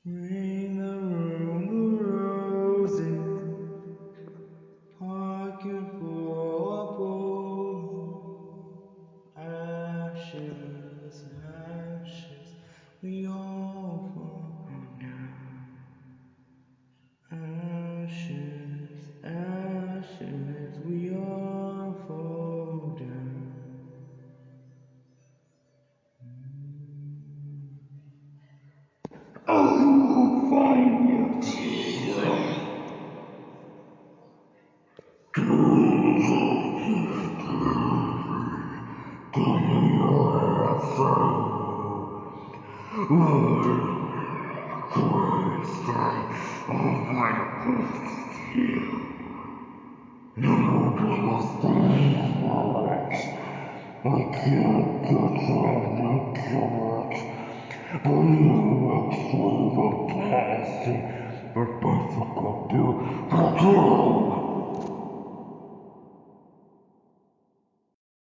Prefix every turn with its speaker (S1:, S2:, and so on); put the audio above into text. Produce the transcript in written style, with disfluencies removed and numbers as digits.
S1: Rain around the roses, parking for a bowl. Ashes, ashes, we all fall down. Ashes, ashes, we all fall down. I will find you, Jesus. I can't get on the couch, but you actually the past, but I forgot to